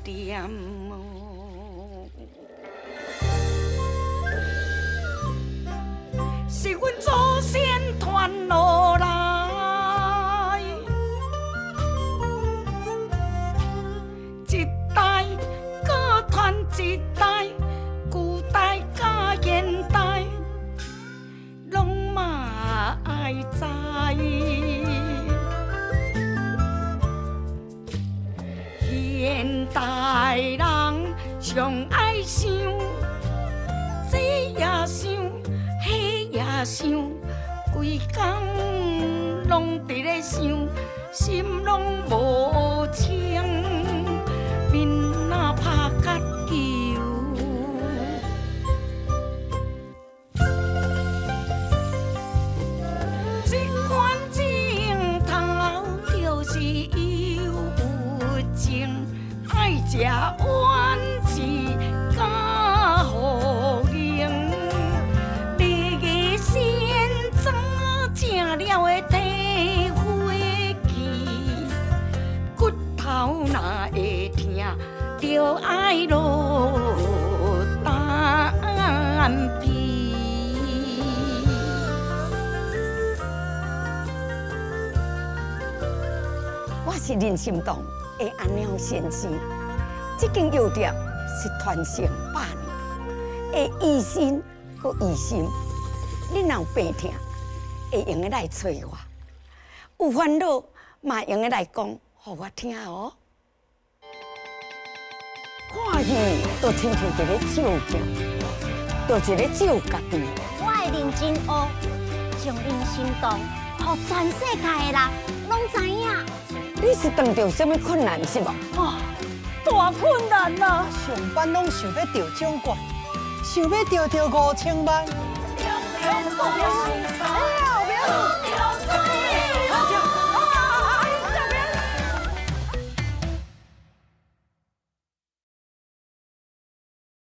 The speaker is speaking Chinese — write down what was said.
点。是阮祖先传落来，一代搁传一代，古代甲现代，拢嘛爱知。现代人上爱想，这也想。也想，规工拢伫咧想，心拢无清，面若拍甲球。这款镜头就是有情，爱食丸子甲好用。正了的体火气，骨头若会疼，就爱落蛋皮。我是林心堂的阿鸟先生，这间药店是传承100年，会医心搁医心，你若有病痛。会用个来找我，有烦恼嘛用个来讲，互我听哦。看戏都亲像一个照镜，就一个照家己。我会认真学，将因心动，互全世界的人拢知影。你是遇到什么困难是无？哦，大困难啊！上班拢想要调奖管，想要调5000万。中奖！